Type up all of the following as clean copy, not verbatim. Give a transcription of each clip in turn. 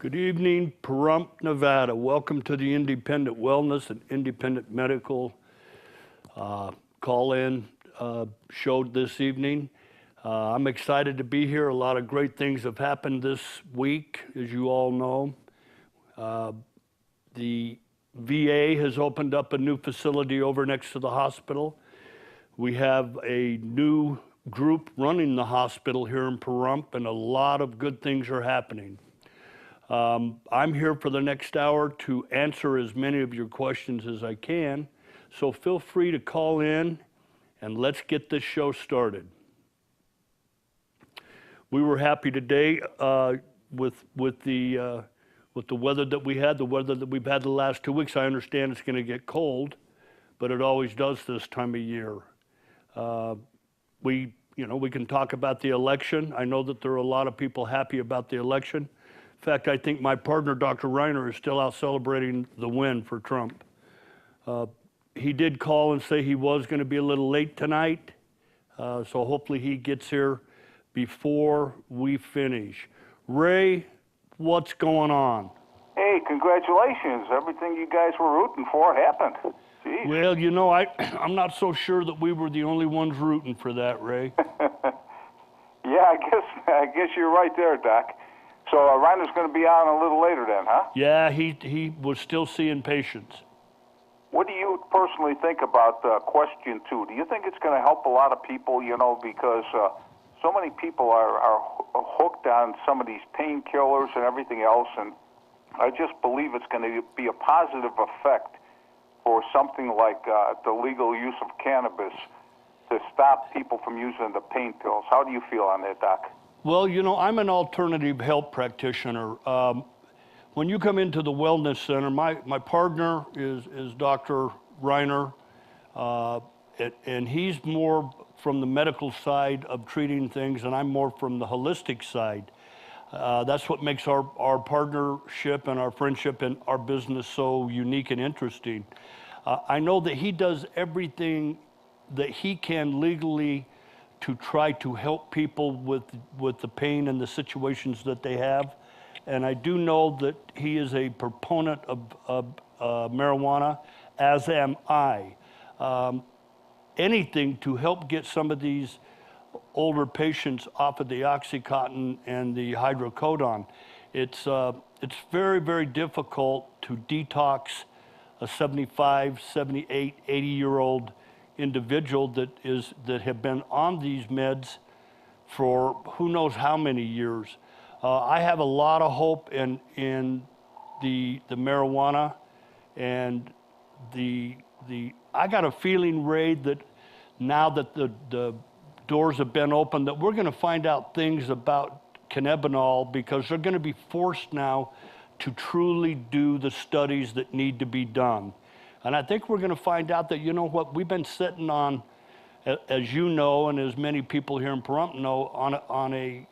Good evening, Pahrump, Nevada. Welcome to the Independent Wellness and Independent Medical call-in show this evening. I'm excited to be here. A lot of great things have happened this week, as you all know. The VA has opened up a new facility over next to the hospital. We have a new group running the hospital here in Pahrump, and a lot of good things are happening. I'm here for the next hour to answer as many of your questions as I can, so feel free to call in and let's get this show started. We were happy today with the weather that we had, the weather that we've had the last 2 weeks. I understand it's going to get cold, but it always does this time of year. We can talk about the election. I know that there are a lot of people happy about the election. In fact, I think my partner, Dr. Reiner, is still out celebrating the win for Trump. He did call and say he was going to be a little late tonight, so hopefully he gets here before we finish. Ray, what's going on? Hey, congratulations. Everything you guys were rooting for happened. Jeez. Well, I'm not so sure that we were the only ones rooting for that, Ray. Yeah, I guess you're right there, Doc. So Reiner's going to be on a little later then, huh? Yeah, he was still seeing patients. What do you personally think about question 2? Do you think it's going to help a lot of people, because so many people are hooked on some of these painkillers and everything else, and I just believe it's going to be a positive effect for something like the legal use of cannabis to stop people from using the pain pills. How do you feel on that, Doc? Well, I'm an alternative health practitioner. When you come into the wellness center, my partner is Dr. Reiner, and he's more from the medical side of treating things, and I'm more from the holistic side. That's what makes our partnership and our friendship and our business so unique and interesting. I know that he does everything that he can legally to try to help people with the pain and the situations that they have. And I do know that he is a proponent of marijuana, as am I. Anything to help get some of these older patients off of the Oxycontin and the hydrocodone. It's very, very difficult to detox a 75, 78, 80-year-old individual that have been on these meds for who knows how many years. I have a lot of hope in the marijuana, and I got a feeling, Ray, that now that the doors have been opened, that we're going to find out things about cannabinol, because they're going to be forced now to truly do the studies that need to be done. And I think we're going to find out that, we've been sitting on, as you know, and as many people here in Pahrump know, on a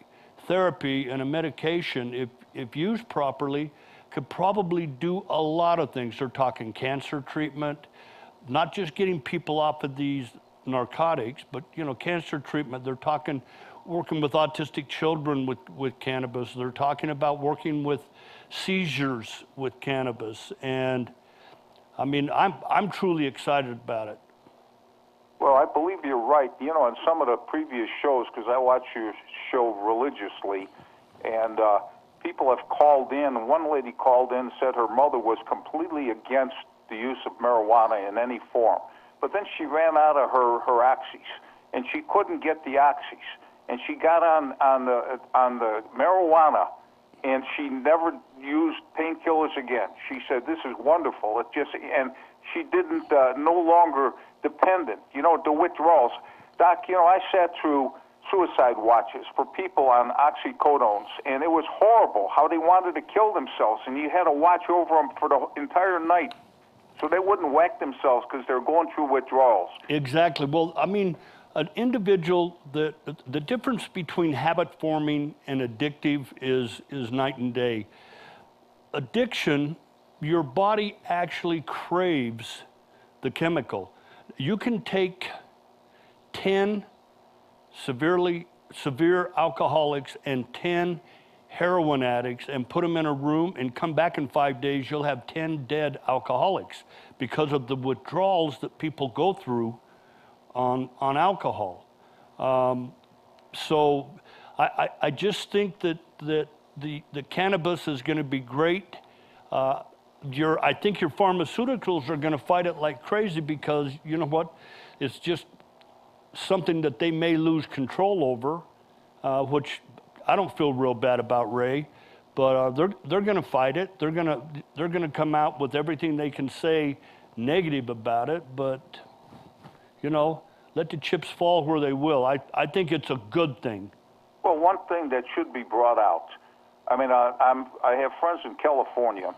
therapy and a medication, if used properly, could probably do a lot of things. They're talking cancer treatment, not just getting people off of these narcotics, but, cancer treatment. They're talking working with autistic children with cannabis. They're talking about working with seizures with cannabis. And I mean, I'm truly excited about it. Well, I believe you're right. On some of the previous shows, because I watch your show religiously, and people have called in. One lady called in and said her mother was completely against the use of marijuana in any form. But then she ran out of her oxys, and she couldn't get the oxys. And she got on the marijuana, and she never used painkillers again. She said, "This is wonderful." And she didn't, no longer dependent. The withdrawals. Doc, I sat through suicide watches for people on oxycodones, and it was horrible how they wanted to kill themselves, and you had to watch over them for the entire night so they wouldn't whack themselves because they're going through withdrawals. Exactly. Well, I mean, an individual, the difference between habit forming and addictive is night and day. Addiction, your body actually craves the chemical. You can take 10 severe alcoholics and 10 heroin addicts and put them in a room and come back in 5 days, you'll have 10 dead alcoholics because of the withdrawals that people go through on alcohol. So I just think that the cannabis is going to be great. I think your pharmaceuticals are going to fight it like crazy because, you know what, it's just something that they may lose control over, which I don't feel real bad about, Ray, but they're going to fight it. They're going to come out with everything they can say negative about it, but, you know, let the chips fall where they will. I think it's a good thing. Well, one thing that should be brought out, I mean, I have friends in California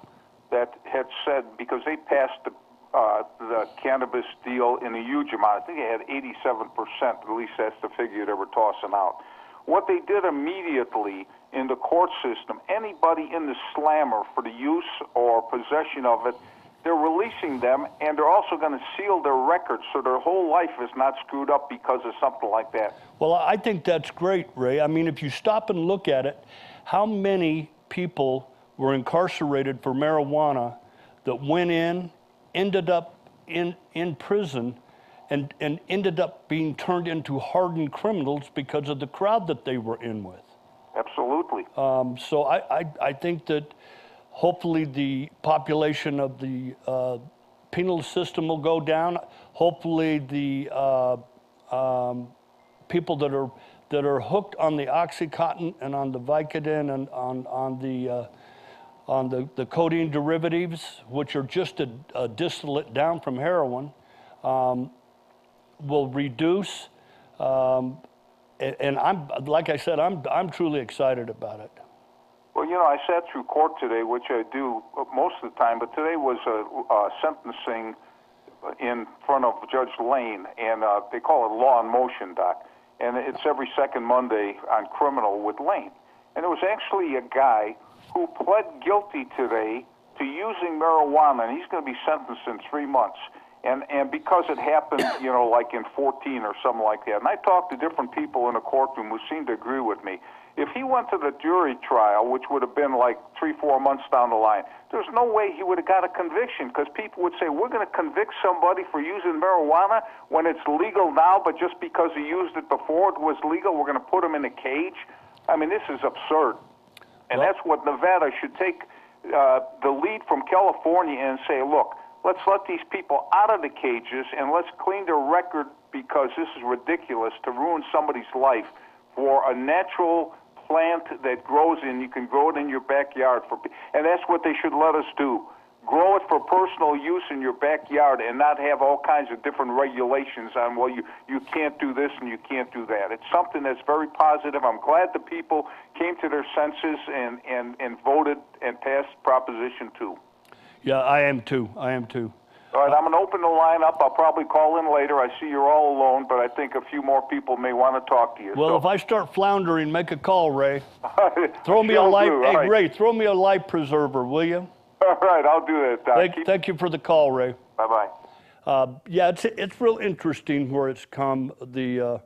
that had said, because they passed the cannabis deal in a huge amount, I think they had 87%, at least that's the figure they were tossing out. What they did immediately in the court system, anybody in the slammer for the use or possession of it, they're releasing them, and they're also going to seal their records so their whole life is not screwed up because of something like that. Well, I think that's great, Ray. I mean, if you stop and look at it, how many people were incarcerated for marijuana that went in, ended up in prison, and ended up being turned into hardened criminals because of the crowd that they were in with? Absolutely. So I think that hopefully the population of the penal system will go down. Hopefully the people that are hooked on the OxyContin and on the Vicodin and on the codeine derivatives, which are just a distillate down from heroin, will reduce. And I'm, like I said, I'm truly excited about it. Well, you know, I sat through court today, which I do most of the time, but today was a sentencing in front of Judge Lane, and they call it Law in Motion, Doc. And it's every second Monday on criminal with Lane. And there was actually a guy who pled guilty today to using marijuana, and he's going to be sentenced in 3 months. And because it happened, you know, like in 14 or something like that. And I talked to different people in the courtroom who seemed to agree with me. If he went to the jury trial, which would have been like 3-4 months down the line, there's no way he would have got a conviction, because people would say, we're going to convict somebody for using marijuana when it's legal now, but just because he used it before it was legal, we're going to put him in a cage? I mean, this is absurd. And that's what Nevada should take the lead from California and say, look, let's let these people out of the cages and let's clean their record, because this is ridiculous to ruin somebody's life for a natural plant that grows in. You can grow it in your backyard, and that's what they should let us do. Grow it for personal use in your backyard and not have all kinds of different regulations on, well, you can't do this and you can't do that. It's something that's very positive. I'm glad the people came to their senses and voted and passed Proposition 2. Yeah, I am too. All right, I'm going to open the line up. I'll probably call in later. I see you're all alone, but I think a few more people may want to talk to you. Well, if I start floundering, make a call, Ray. Throw me a life, hey, Ray, throw me a life preserver, will you? All right, I'll do that, Doc. Thank you for the call, Ray. Bye-bye. Yeah, it's real interesting where it's come, the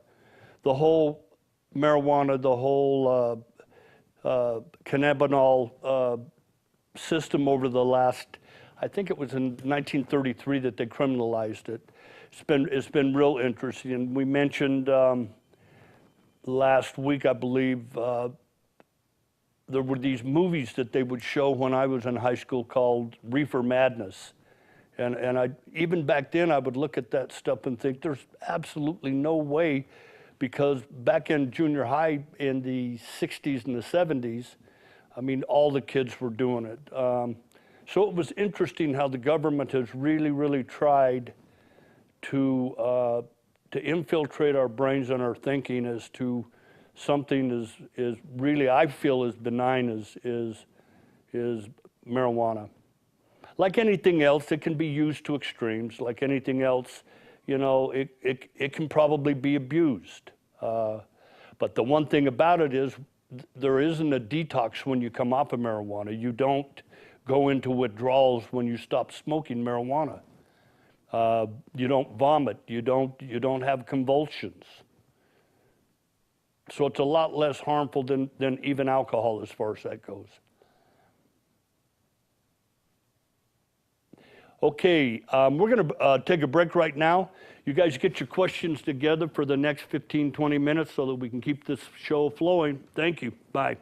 whole marijuana, the whole cannabinol system over the last, I think it was in 1933 that they criminalized it. It's been real interesting. And we mentioned last week, I believe, there were these movies that they would show when I was in high school called Reefer Madness. And I, even back then, I would look at that stuff and think there's absolutely no way, because back in junior high in the 60s and the 70s, I mean, all the kids were doing it. So it was interesting how the government has really, really tried to infiltrate our brains and our thinking as to something is really, I feel, as benign as marijuana. Like anything else, it can be used to extremes. Like anything else, you know, it can probably be abused. But the one thing about it is there isn't a detox when you come off of marijuana. You don't go into withdrawals when you stop smoking marijuana. You don't vomit. You don't have convulsions. So it's a lot less harmful than even alcohol as far as that goes. Okay, we're going to take a break right now. You guys get your questions together for the next 15, 20 minutes so that we can keep this show flowing. Thank you. Bye.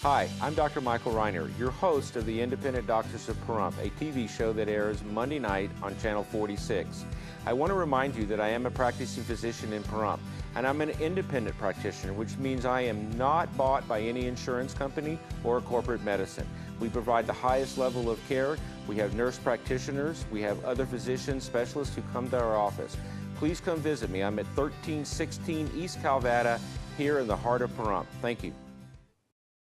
Hi, I'm Dr. Michael Reiner, your host of the Independent Doctors of Pahrump, a TV show that airs Monday night on Channel 46. I want to remind you that I am a practicing physician in Pahrump, and I'm an independent practitioner, which means I am not bought by any insurance company or corporate medicine. We provide the highest level of care. We have nurse practitioners. We have other physicians, specialists who come to our office. Please come visit me. I'm at 1316 East Calvada here in the heart of Pahrump. Thank you.